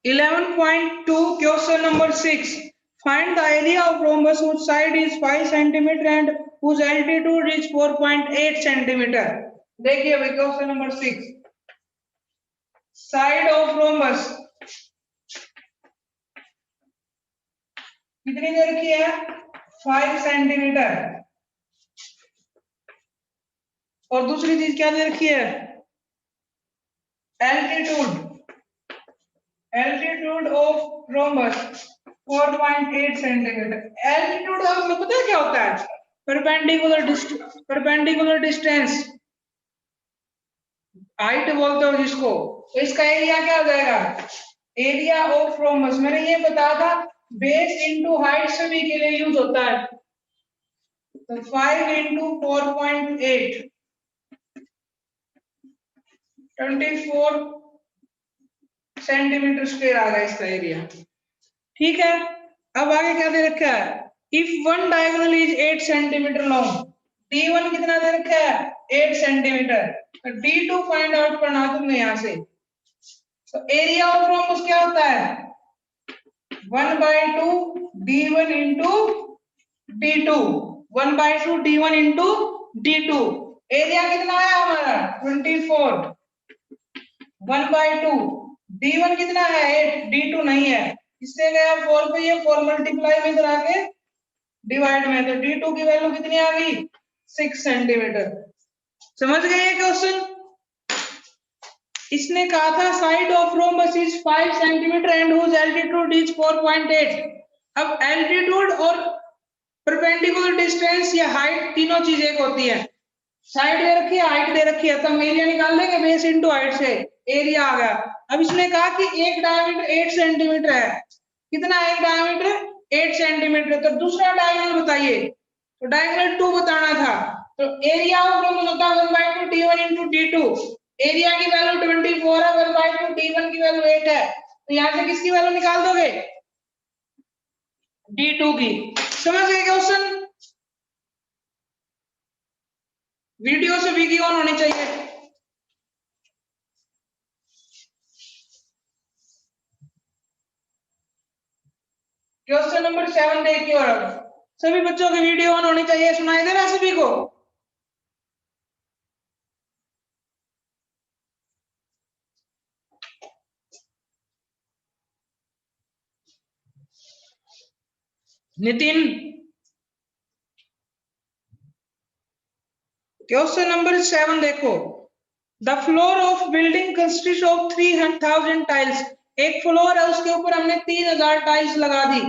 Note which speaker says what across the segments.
Speaker 1: 11.2 question number 6. Find the area of rhombus whose side is 5 centimeter and whose altitude is 4.8 centimeter. देखिए भाई question number 6. Side of rhombus कितनी दे रखी है? 5 centimetre. और दूसरी चीज क्या दे रखी है? Altitude of rhombus 4.8 centimetre. Altitude आपको पता है क्या होता है? परपेंडिकुलर डिस्टेंस, हाइट बोलते हो जिसको. तो इसका एरिया क्या हो जाएगा? एरिया ऑफ रोम्बस मैंने ये बताया था बेस इनटू हाइट सभी के लिए यूज होता है. तो 5 इंटू 4.8 24 सेंटीमीटर स्क्वायर आ गया इसका एरिया. ठीक है. अब आगे क्या दे रखा है? If one diagonal is 8 centimetre long, D1 कितना दे रखा है? 8 सेंटीमीटर. तो D2 फाइंड आउट करना तुमने यहां से. तो एरिया ऑफ रोम्बस क्या होता है? 1/2 D1 into D2. 1/2 D1 into D2. Area कितना है हमारा? 24. 1/2 D1 कितना है? 8. D2 नहीं है. इससे गया 4 पे, ये 4 मल्टीप्लाई में करा के डिवाइड में. तो D2 की वैल्यू कितनी आ गई? 6 सेंटीमीटर. समझ गए ये क्वेश्चन? इसने कहा था side of rhombus is 5 centimetre and whose altitude is 4.8. अब एल्टीट्यूड और परपेंडिकुलर डिस्टेंस या हाइट तीनों चीज एक होती है. साइड दे रखी है, हाइट दे रखी है, तो हम एरिया निकाल लेंगे बेस इनटू हाइट से. एरिया आ गया. अब इसने कहा कि एक डायमीटर 8 सेंटीमीटर है. कितना है एक डायमीटर? 8 सेंटीमीटर. तो दूसरा डायगोनल बताइए. तो डायगोनल 2 बताना था. तो एरिया ऑफ रोम्बस होता है 1/2 D1 इंटू D2. एरिया की वैल्यू 24 है, 1/2 D1 की वैल्यू 8 है. तो यहाँ से किसकी वैल्यू निकाल दोगे? D2 की. समझ गए क्वेश्चन? वीडियो से वीडियो ऑन होनी चाहिए. क्वेश्चन नंबर 7 देखिए. और सभी बच्चों की वीडियो ऑन होनी चाहिए. सुनाई दे रहा है सभी को? नितिन, क्वेश्चन नंबर 7 देखो. The floor of building consist of 3,000 tiles. एक फ्लोर है, उसके ऊपर हमने 3,000 टाइल्स लगा दी.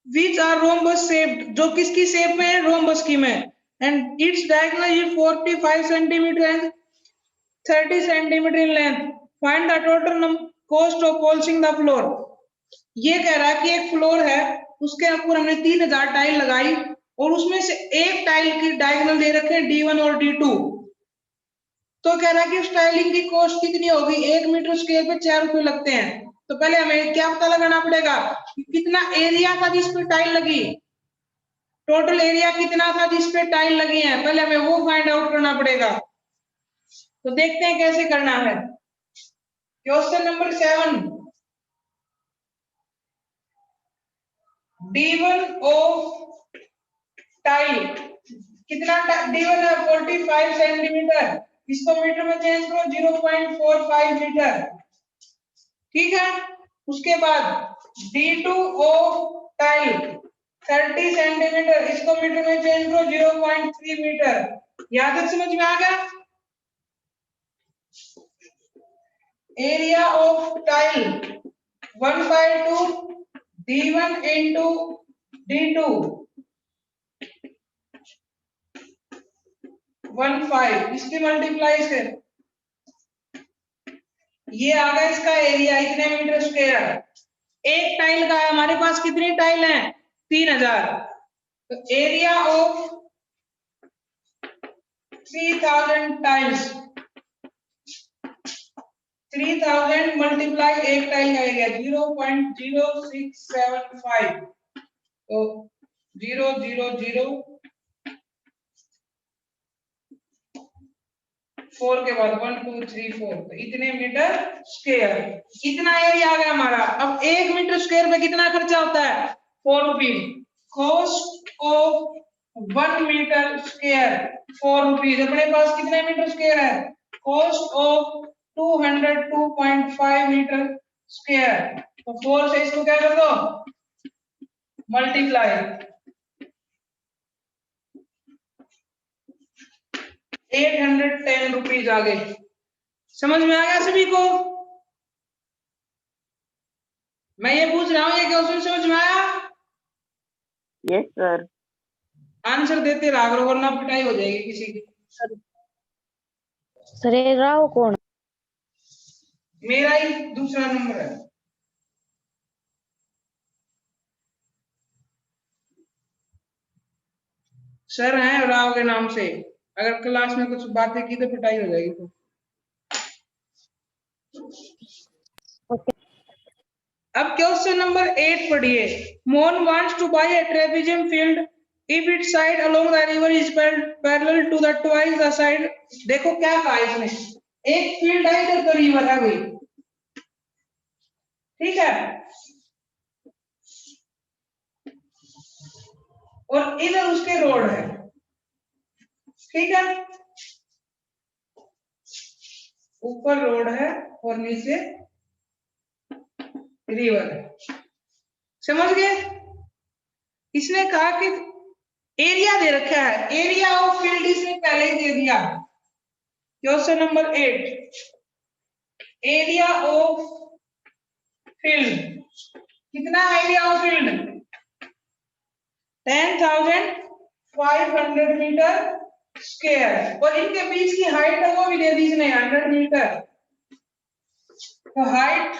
Speaker 1: Which are rhombus shaped, जो किसकी शेप में है? रोम्बस की में. And its diagonal is 45 centimeter and 30 centimeter in length. Find the total cost of polishing the floor. ये कह रहा है कि एक फ्लोर है, उसके ऊपर हमने 3,000 टाइल लगाई और उसमें से एक टाइल की डायगोनल दे रखे D1 और D2. तो कह रहा है कि उस टाइलिंग की कॉस्ट कितनी होगी? 1 मीटर स्क्वायर पे 4 रुपए लगते हैं. तो पहले हमें क्या पता लगाना पड़ेगा? कितना एरिया था जिस पे टाइल लगी. टोटल एरिया कितना था जिस पे टाइल लगी है, पहले हमें वो फाइंड आउट करना पड़ेगा. तो देखते हैं कैसे करना है. Question number 7. D1 of tile कितना? D1 है 45 सेंटीमीटर. इसको मीटर में चेंज करो 0.45 मीटर. ठीक है. उसके बाद D2 ऑफ टाइल 30 सेंटीमीटर. इसको मीटर में चेंज करो 0.3 मीटर. यहां तक समझ में आ गया? Area of tile 1/2 D1 into D2 1/5. इसकी मल्टीप्लाई से ये आ गया इसका एरिया इतने मीटर स्क्वायर. एक टाइल का है, हमारे पास कितनी टाइल है? 3,000. तो एरिया ऑफ 3,000 टाइल्स, 3,000 मल्टीप्लाई एक टाइल का एरिया 0.0675. तो 0.00675 4 के बाद 1 2 3 4, तो इतने मीटर स्क्वायर, इतना एरिया आ गया हमारा। अब 1 मीटर स्क्वायर पे कितना खर्चा होता है? 4 rupees. Cost of 1 metre square 4 rupees. अपने पास कितने मीटर स्क्वायर है? Cost of 202.5 metre square. तो 4 से इसको क्या कर दो? मल्टीप्लाई। 810 रुपीज आ गए। समझ में आ गया सभी को? मैं ये पूछ रहा हूँ, ये क्वेश्चन समझ में आया?
Speaker 2: Yes sir.
Speaker 1: आंसर देते रहा करो वरना पिटाई हो जाएगी किसी की।
Speaker 2: सर ये राव कौन?
Speaker 1: मेरा ही दूसरा नंबर है। सर हैं राव के नाम से। अगर क्लास में कुछ बातें की तो पिटाई हो जाएगी। तो अब क्वेश्चन नंबर 8 पढ़िए। Mohan wants to buy a trapezium field if its side along the river is parallel to the twice the side. देखो क्या कहा इसने, एक फील्ड है, इधर तो रिवर है भाई, ठीक है, और इधर उसके रोड है, ठीक है, ऊपर रोड है और नीचे रिवर है। समझ गए? इसने कहा कि एरिया दे रखा है, एरिया ऑफ फील्ड इसने पहले ही दे दिया। Question number 8, area of field कितना है? Area of field 10,500 metre square, और इनके बीच की हाइट है वो भी दे दी इसने 100 मीटर। तो हाइट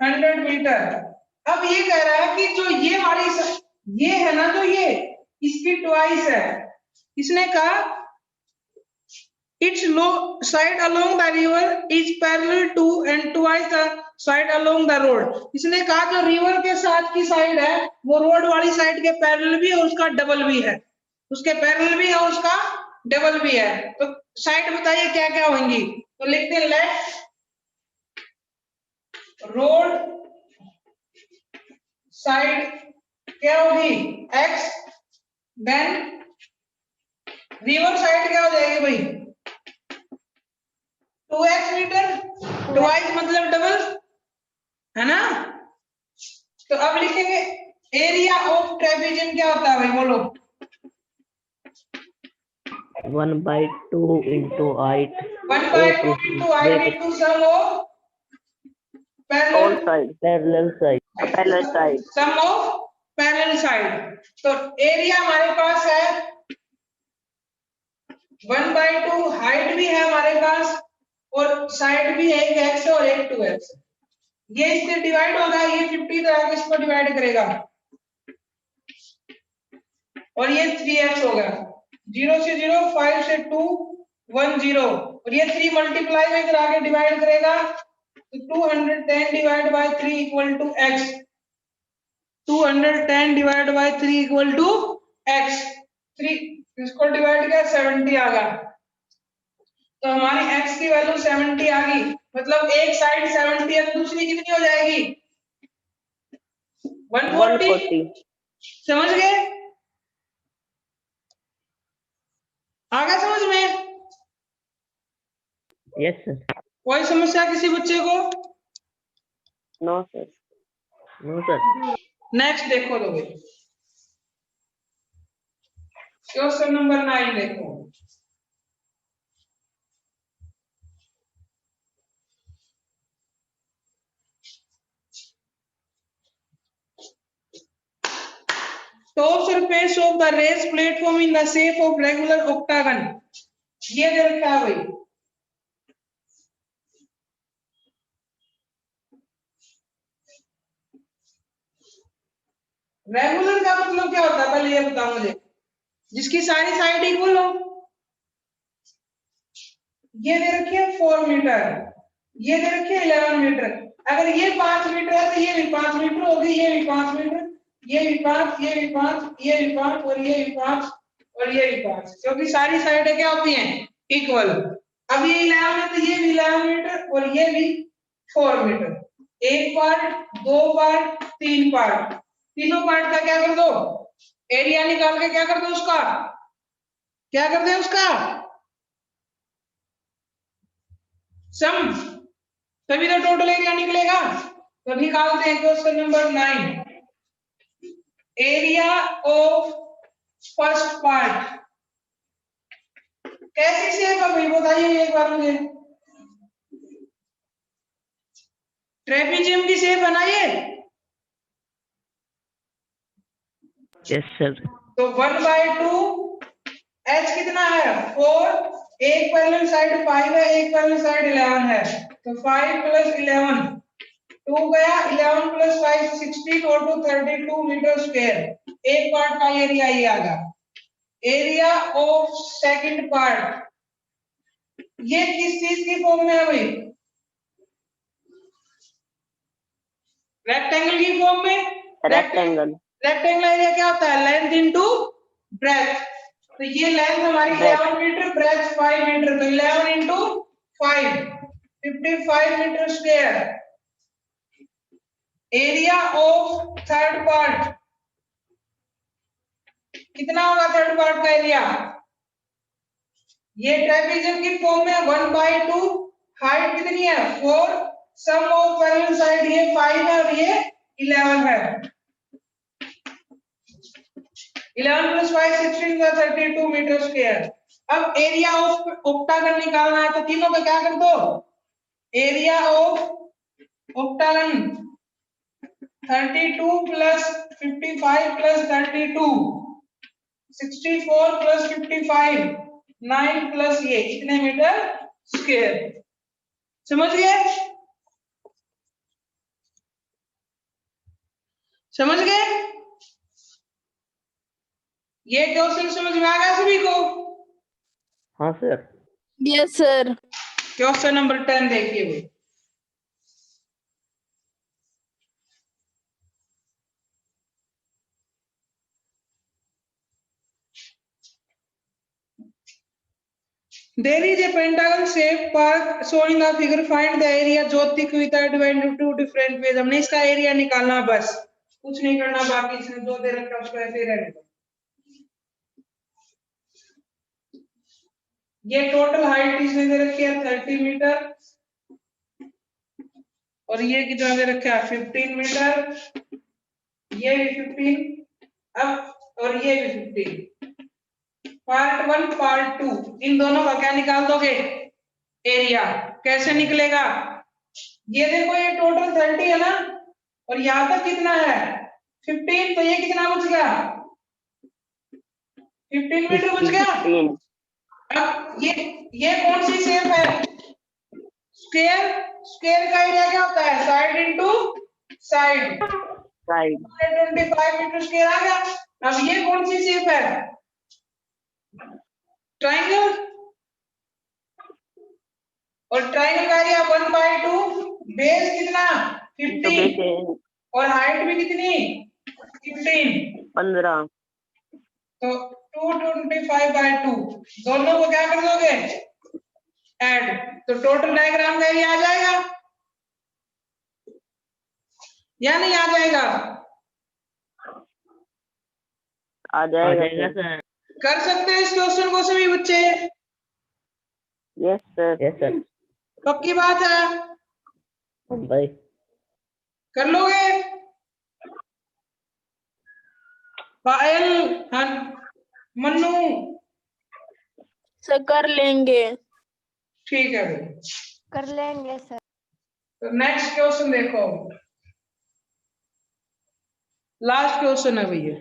Speaker 1: 100 मीटर। अब ये कह रहा है कि जो ये वाली ये है ना, जो ये इसकी ट्वाइस है। इसने कहा its low side along the river is parallel to and twice the side along the road. इसने कहा जो रिवर के साथ की साइड है वो रोड वाली साइड के पैरेलल भी है, उसका डबल भी है, उसके पैरेलल भी है, उसका डबल भी है। तो साइड बताइए क्या क्या होंगी? तो लिखते हैं लेट रोड साइड क्या होगी? x, देन रिवर साइड क्या हो जाएगी भाई? 2x मीटर, ट्वाइस मतलब डबल, है ना? तो अब लिखेंगे एरिया ऑफ ट्रेपेजियम क्या होता है भाई, बोलो?
Speaker 2: 1/2 into height.
Speaker 1: 1/2 into height into sum of
Speaker 2: parallel side.
Speaker 1: Sum of parallel side. तो एरिया हमारे पास है 1/2, हाइट भी है हमारे पास और साइड भी है, एक x और एक 2x। ये इससे डिवाइड होगा, ये 50 तरह इसको डिवाइड करेगा और ये 3x होगा। 0 से 0, 5 से 2, 1 0, और ये 3 मल्टीप्लाई में इधर आके डिवाइड करेगा तो 210 divide by 3 equal to x। 210 divide by 3 equal to x। 3 इसको डिवाइड किया 70 आ गया। तो हमारी x की वैल्यू 70 आ गई, मतलब एक साइड 70 है, दूसरी कितनी हो जाएगी? 140। समझ गए? आ गया समझ में?
Speaker 2: Yes sir.
Speaker 1: कोई समस्या किसी बच्चे को?
Speaker 2: No sir. No sir.
Speaker 1: Next देखो तो भाई क्वेश्चन नंबर 9 देखो। Top surface of the raised platform in the shape of regular octagon। ये दे रखा है भाई। रेगुलर का मतलब क्या होता है पहले ये बताओ मुझे, जिसकी सारी साइड इक्वल हो। ये दे रखी है 4 मीटर, ये दे रखी है 11 मीटर। अगर ये 5 मीटर है तो ये भी 5 मीटर होगी, ये भी 5 मीटर, ये भी 5, ये भी 5, ये भी 5 और ये भी 5 और ये भी 5, क्योंकि सारी साइडें क्या होती हैं, इक्वल। अब ये 11 है तो ये भी 11 मीटर और ये भी 4 मीटर। एक पार्ट, दो पार्ट, तीन पार्ट, तीनों पार्ट का क्या कर दो, एरिया निकाल के क्या कर दो उसका, क्या कर दे उसका सम, तभी तो टोटल एरिया निकलेगा। तो निकालते हैं question number 9। Area of first part कैसी शेप है भाई, बताइए एक बार मुझे। ट्रेपीजियम की शेप बनाइए।
Speaker 2: Yes sir.
Speaker 1: तो 1/2, h कितना है 4, एक पैरेलल साइड 5 है, एक पैरेलल साइड 11 है, तो 5 + 11 2 गया, 11 + 5 16 और 2 32 मीटर स्क्वायर। एक पार्ट का एरिया ये आ गया। एरिया ऑफ सेकंड पार्ट ये किस चीज की फॉर्म में है भाई, रेक्टेंगल की फॉर्म में।
Speaker 2: रेक्टेंगल।
Speaker 1: रेक्टेंगल एरिया क्या होता है, लेंथ इनटू ब्रेथ। तो ये लेंथ हमारी 11 मीटर, ब्रेथ 5 मीटर, तो 11 × 5 55 metre square. Area of third part कितना होगा, थर्ड पार्ट का एरिया, ये ट्रेपीजियम की फॉर्म में 1/2, हाइट कितनी है 4, सम ऑफ पैरेलल साइड ये 5 है और ये 11 है। 11 + 5 16 का 32 मीटर स्क्वायर। अब एरिया ऑफ ऑक्टागन निकालना है, तो तीनों का क्या कर दो, एरिया ऑफ ऑक्टागन 32 + 55 + 32 64 + 55 9 + ये कितने मीटर स्क्वायर। समझ गए, समझ गए, ये क्वेश्चन समझ में आ गया सभी को।
Speaker 2: हाँ sir.
Speaker 3: Yes sir.
Speaker 1: Question number 10 देखिए भाई। There is a pentagon shaped park showing a figure. Find the area ज्योतिक with a divided into 2 different ways। हमने इसका एरिया निकालना, बस कुछ नहीं करना, बाकी इसमें जो दे रखा है उसको ऐसे ही रहने दो। ये टोटल हाइट इसने दे रखी है 30 मीटर और ये कितना दे रखा है 15 मीटर, ये भी 15 अब और ये भी 15। पार्ट 1 पार्ट 2 इन दोनों का क्या निकाल दोगे, एरिया। कैसे निकलेगा, ये देखो ये टोटल 30 है ना और यहां तक कितना है 15, तो ये कितना बच गया 15 मीटर बच गया।
Speaker 2: 15।
Speaker 1: अब ये कौन सी शेप है, स्क्वायर। स्क्वायर का एरिया क्या होता है, side into side.
Speaker 2: Side.
Speaker 1: 25 metre square आ गया। अब ये कौन सी शेप है, ट्रायंगल, और ट्रायंगल का एरिया 1/2, बेस कितना 15 और हाइट भी कितनी
Speaker 2: 15।
Speaker 1: तो 225/2 दोनों को क्या कर दोगे ऐड, तो टोटल डायग्राम का एरिया आ जाएगा या नहीं आ जाएगा,
Speaker 2: आ जाएगा सर।
Speaker 1: कर सकते हैं इस क्वेश्चन को सभी बच्चे,
Speaker 2: यस सर। Yes sir.
Speaker 1: पक्की बात है,
Speaker 2: भाई
Speaker 1: कर लोगे। पायल, मन्नू,
Speaker 3: सर कर लेंगे।
Speaker 1: ठीक है भाई,
Speaker 3: कर लेंगे सर।
Speaker 1: तो नेक्स्ट क्वेश्चन देखो, लास्ट क्वेश्चन है भैया।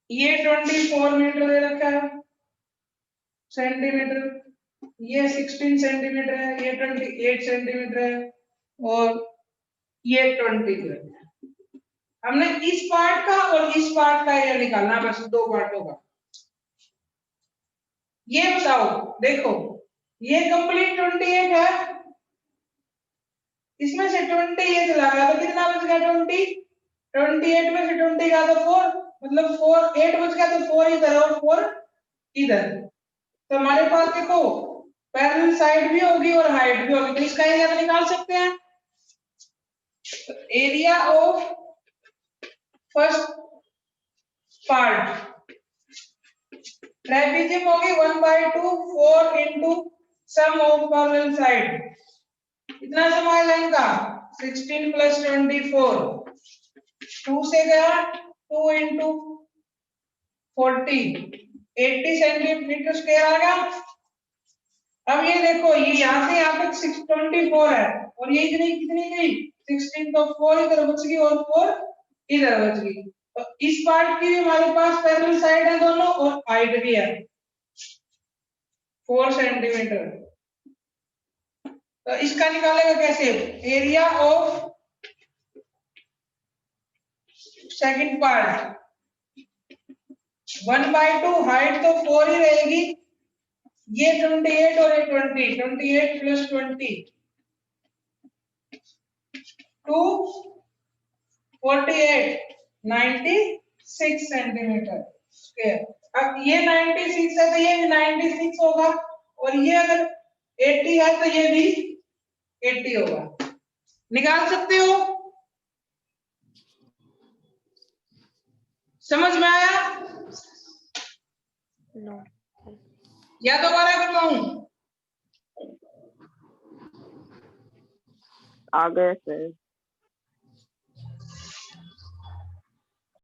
Speaker 1: ये 24 मीटर दे रखा है सेंटीमीटर, ये 16 सेंटीमीटर है, ये 28 सेंटीमीटर है और ये 20 है। हमने इस पार्ट का और इस पार्ट का एरिया निकालना, बस दो पार्टों का। ये बताओ, देखो ये कंप्लीट 28 है, इसमें से 20 ये चला गया तो कितना बच गया? 20। 28 में से 20 गया तो 4, मतलब 4 8 बच गया तो 4 इधर और 4 इधर। तो हमारे पास देखो पैरेलल साइड भी होगी और हाइट भी होगी, तो इसका एरिया तो निकाल सकते हैं। Area of first part trapezium होगी 1/2 4 into sum of parallel side. कितना सम आएगा इनका? 16 plus 24, 2 से गया 2 into 40 80 सेंटीमीटर स्क्वायर आ गया। अब ये देखो ये यहाँ से यहाँ तक 624 है और ये इतनी कितनी गई? 16, तो 4 इधर बच गई और 4 इधर बच गई। तो इस पार्ट की भी हमारे पास पैरेलल साइड है दोनों और हाइट भी है 4 सेंटीमीटर। तो इसका निकालेगा कैसे? Area of second part 1/2, height तो 4 ही रहेगी, ये 28 और ये 20, 28 plus 20 2 48 96 सेंटीमीटर स्क्वायर। अब ये 96 है तो ये भी 96 होगा और ये अगर 80 है तो ये भी 80 होगा। निकाल सकते हो? समझ में आया?
Speaker 3: No.
Speaker 1: या दोबारा करवाऊं?
Speaker 2: आ गया सर।